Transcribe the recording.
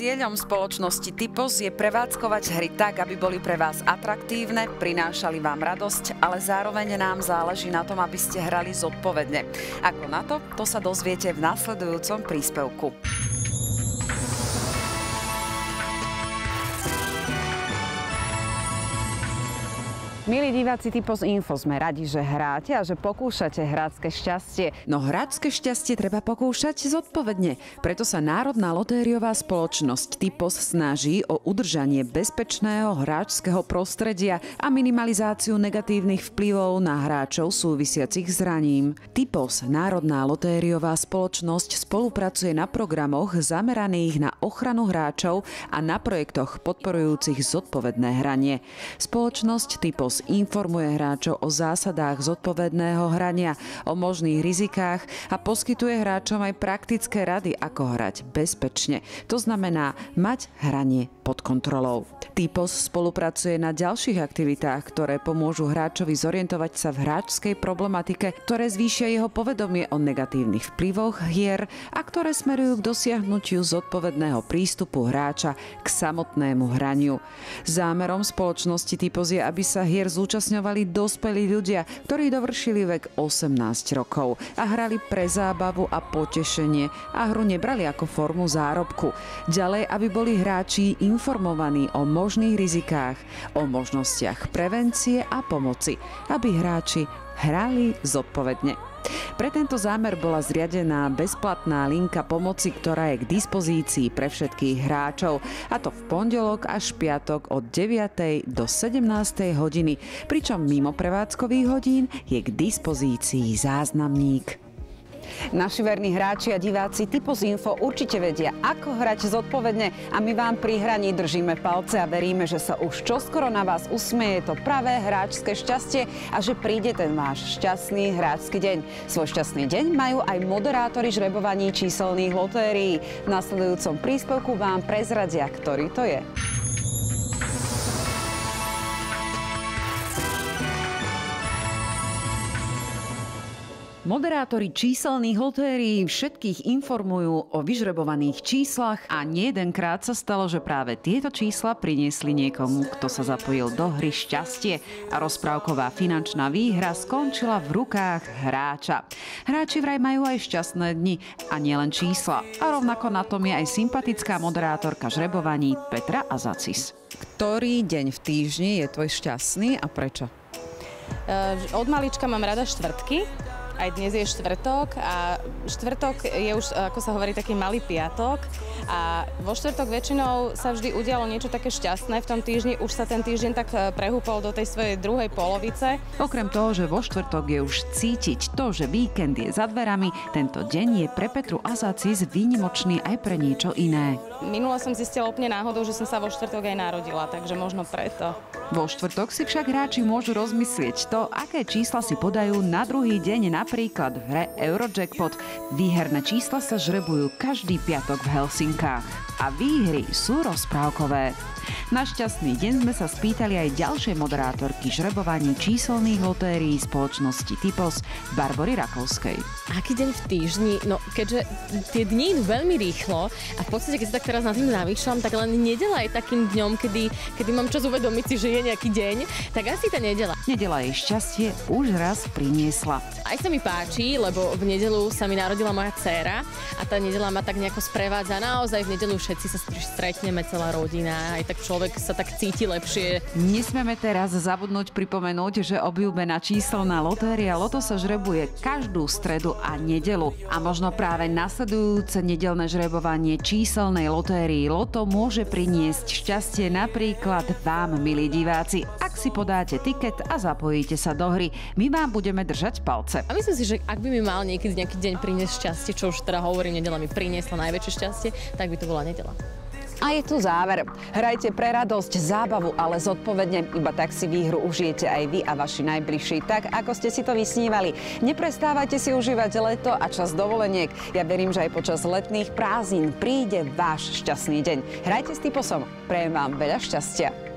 Cieľom spoločnosti Typos je prevádzkovať hry tak, aby boli pre vás atraktívne, prinášali vám radosť, ale zároveň nám záleží na tom, aby ste hrali zodpovedne. Ako na to, to sa dozviete v nasledujúcom príspevku. Milí diváci Typos Info, sme radi, že hráte a že pokúšate hráčske šťastie. No hráčske šťastie treba pokúšať zodpovedne. Preto sa Národná lotériová spoločnosť Typos snaží o udržanie bezpečného hráčskeho prostredia a minimalizáciu negatívnych vplyvov na hráčov súvisiacich s hraním. Typos, Národná lotériová spoločnosť, spolupracuje na programoch zameraných na ochranu hráčov a na projektoch podporujúcich zodpovedné hranie. Spoločnosť Typos informuje hráčov o zásadách zodpovedného hrania, o možných rizikách a poskytuje hráčom aj praktické rady, ako hrať bezpečne. To znamená mať hranie pod kontrolou. Typos spolupracuje na ďalších aktivitách, ktoré pomôžu hráčovi zorientovať sa v hráčskej problematike, ktoré zvýšia jeho povedomie o negatívnych vplyvoch hier a ktoré smerujú k dosiahnutiu zodpovedného prístupu hráča k samotnému hraniu. Zámerom spoločnosti Typos je, aby sa hier zúčastňovali dospelí ľudia, ktorí dovršili vek 18 rokov a hrali pre zábavu a potešenie a hru nebrali ako formu zárobku. Ďalej, aby boli hráči informovaní o možných rizikách, o možnostiach prevencie a pomoci, aby hráči hrali zodpovedne. Pre tento zámer bola zriadená bezplatná linka pomoci, ktorá je k dispozícii pre všetkých hráčov, a to v pondelok až piatok od 9. do 17. hodiny, pričom mimo prevádzkových hodín je k dispozícii záznamník. Naši verní hráči a diváci Typos Info určite vedia, ako hrať zodpovedne a my vám pri hraní držíme palce a veríme, že sa už čoskoro na vás usmieje to pravé hráčske šťastie a že príde ten váš šťastný hráčsky deň. Svoj šťastný deň majú aj moderátori žrebovaní číselných lotérií. V nasledujúcom príspevku vám prezradia, ktorý to je. Moderátori číselných lotérií všetkých informujú o vyžrebovaných číslach a niejedenkrát sa stalo, že práve tieto čísla priniesli niekomu, kto sa zapojil do hry šťastie a rozprávková finančná výhra skončila v rukách hráča. Hráči vraj majú aj šťastné dni a nielen čísla. A rovnako na tom je aj sympatická moderátorka žrebovaní Petra Azacis. Ktorý deň v týždni je tvoj šťastný a prečo? Od malička mám rada štvrtky. Aj dnes je štvrtok a štvrtok je už, ako sa hovorí, taký malý piatok a vo štvrtok väčšinou sa vždy udialo niečo také šťastné v tom týždni, už sa ten týždeň tak prehúpol do tej svojej druhej polovice. Okrem toho, že vo štvrtok je už cítiť to, že víkend je za dverami, tento deň je pre Petru Azacis výnimočný aj pre niečo iné. Minule som zistila úplne náhodou, že som sa vo štvrtok aj narodila, takže možno preto. Vo štvrtok si však hráči môžu rozmyslieť to, aké čísla si podajú na druhý deň, napríklad v hre Eurojackpot. Výherné čísla sa žrebujú každý piatok v Helsinkách a výhry sú rozprávkové. Na šťastný deň sme sa spýtali aj ďalšej moderátorky žrebovaní číselných lotérií spoločnosti Typos Barbory Rakovskej. Aký deň v týždni? No keďže tie dni idú veľmi rýchlo a v podstate, keď sa tak teraz na tým zamýšľam, tak len nedeľa je takým dňom, kedy mám čas uvedomiť si, že je nejaký deň, tak asi tá nedeľa. Nedeľa jej šťastie už raz priniesla. Aj sa mi páči, lebo v nedeľu sa mi narodila moja dcéra a tá nedeľa ma tak nejako sprevádza. Naozaj v nedeľu všetci sa stretneme, celá rodina, aj tak človek sa tak cíti lepšie. Nesmieme teraz zabudnúť pripomenúť, že obľúbená číselná lotéria Loto sa žrebuje každú stredu a nedeľu. A možno práve nasledujúce nedeľné žrebovanie číselnej lotérii Loto môže priniesť šťastie napríklad vám, milí diváci, ak si podáte tiket a zapojíte sa do hry. My vám budeme držať palce. A myslím si, že ak by mi mal niekedy nejaký deň priniesť šťastie, čo už teda hovorím, nedeľa mi priniesla najväčšie šťastie, tak by to bola nedeľa. A je tu záver. Hrajte pre radosť, zábavu, ale zodpovedne. Iba tak si výhru užijete aj vy a vaši najbližší, tak ako ste si to vysnívali. Neprestávajte si užívať leto a čas dovoleniek. Ja verím, že aj počas letných prázdnin príde váš šťastný deň. Hrajte s Typosom. Prejem vám veľa šťastia.